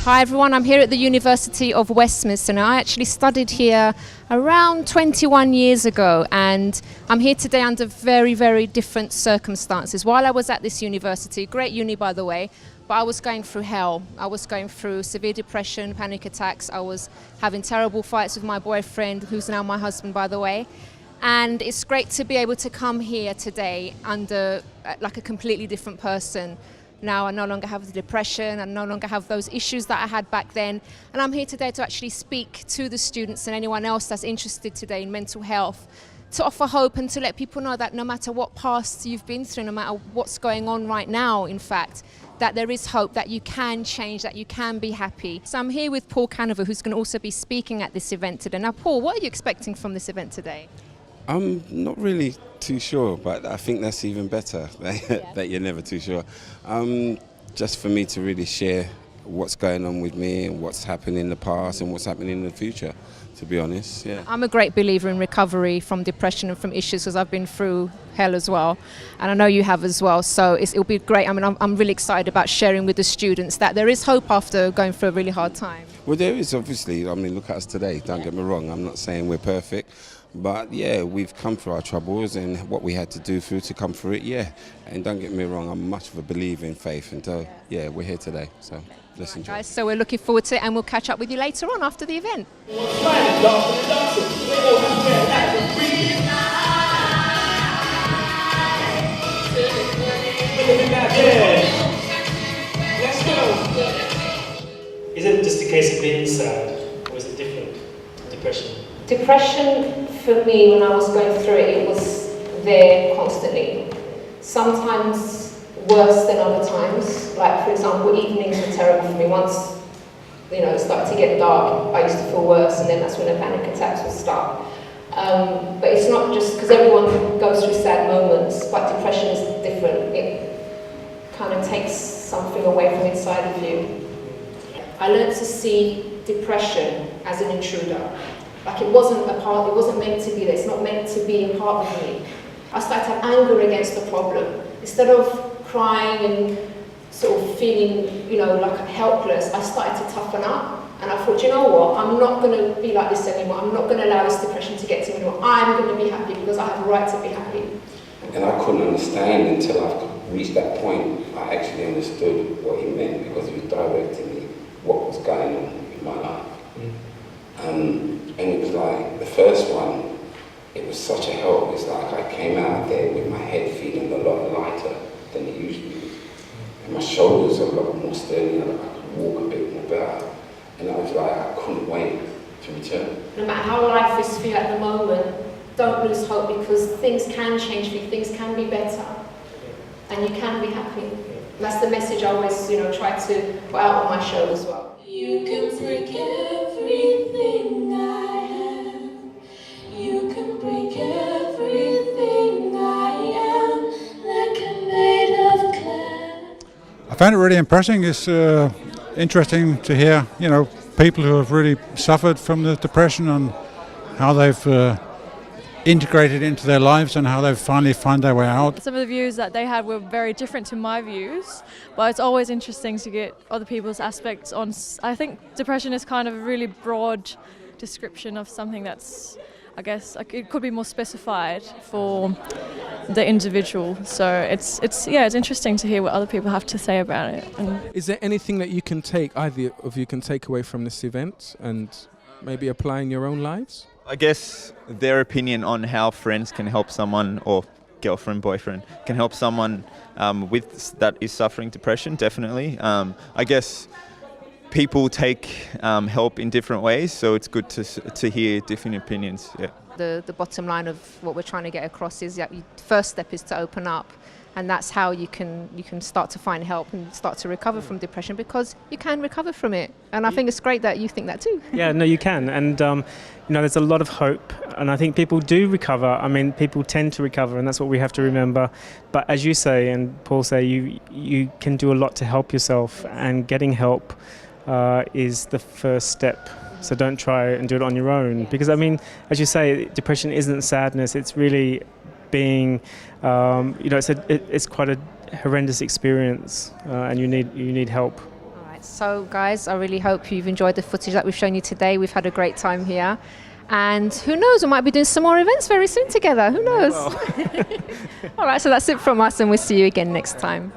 Hi everyone, I'm here at the University of Westminster. Now, I actually studied here around 21 years ago, and I'm here today under very, very different circumstances. While I was at this university, great uni by the way, but I was going through hell. I was going through severe depression, panic attacks. I was having terrible fights with my boyfriend, who's now my husband by the way. And it's great to be able to come here today under like a completely different person. Now I no longer have the depression, I no longer have those issues that I had back then. And I'm here today to actually speak to the students and anyone else that's interested today in mental health, to offer hope and to let people know that no matter what past you've been through, no matter what's going on right now, in fact, that there is hope, that you can change, that you can be happy. So I'm here with Paul Canover, who's going to also be speaking at this event today. Now Paul, what are you expecting from this event today? I'm not really too sure, but I think that's even better, that you're never too sure. Just for me to really share what's going on with me and what's happened in the past and what's happening in the future, to be honest, yeah. I'm a great believer in recovery from depression and from issues because I've been through hell as well, and I know you have as well, so it'll be great. I mean, I'm really excited about sharing with the students that there is hope after going through a really hard time. Well, there is obviously. I mean, look at us today, don't get me wrong, I'm not saying we're perfect. But yeah, we've come through our troubles and what we had to do through to come through it, yeah. And don't get me wrong, I'm much of a believer in faith, and yeah, we're here today, so let's enjoy. Guys, so we're looking forward to it, and we'll catch up with you later on after the event. Is it just a case of being sad, or is it different? Depression? Depression, for me, when I was going through it, it was there constantly. Sometimes worse than other times. Like, for example, evenings were terrible for me. Once, it started to get dark, I used to feel worse, and then that's when the panic attacks would start. But it's not just, because everyone goes through sad moments, but depression is different. It kind of takes something away from inside of you. I learned to see depression as an intruder. Like it wasn't meant to be there, it's not meant to be a part of me. I started to have anger against the problem. Instead of crying and sort of feeling, like helpless, I started to toughen up. And I thought, you know what, I'm not going to be like this anymore. I'm not going to allow this depression to get to me anymore. I'm going to be happy because I have a right to be happy. And I couldn't understand until I reached that point. I actually understood what he meant because he was directing me what was going on in my life. And it was like, the first one, it was such a help. It's like I came out there with my head feeling a lot lighter than it usually is. And my shoulders are a lot more sturdy, and I could walk a bit more better. And I was like, I couldn't wait to return. No matter how life is for you at the moment, don't lose hope because things can change for you, things can be better, and you can be happy. That's the message I always, try to put out on my show as well. You can break everything I am. You can break everything I am, like I'm made of clay. I found it really impressing. It's interesting to hear, people who have really suffered from the depression and how they've integrated into their lives and how they've finally found their way out. Some of the views that they had were very different to my views, but it's always interesting to get other people's aspects on. I think depression is kind of a really broad description of something that's, I guess, it could be more specified for the individual. So it's interesting to hear what other people have to say about it. And is there anything that you can take, either of you can take away from this event and maybe apply in your own lives? I guess their opinion on how friends can help someone, or girlfriend, boyfriend, can help someone that is suffering depression, definitely. I guess people take help in different ways, so it's good to hear different opinions. Yeah. The bottom line of what we're trying to get across is that the first step is to open up. And that's how you can start to find help and start to recover from depression, because you can recover from it. And I think it's great that you think that too. Yeah, no, you can. And, there's a lot of hope. And I think people do recover. I mean, people tend to recover, and that's what we have to remember. But as you say, and Paul say, you can do a lot to help yourself. And getting help is the first step. So don't try and do it on your own. Because, I mean, as you say, depression isn't sadness. It's really being, it's quite a horrendous experience, and you need help. So guys, I really hope you've enjoyed the footage that we've shown you today. We've had a great time here. And who knows, we might be doing some more events very soon together. Who knows? All right, so that's it from us, and we'll see you again next time.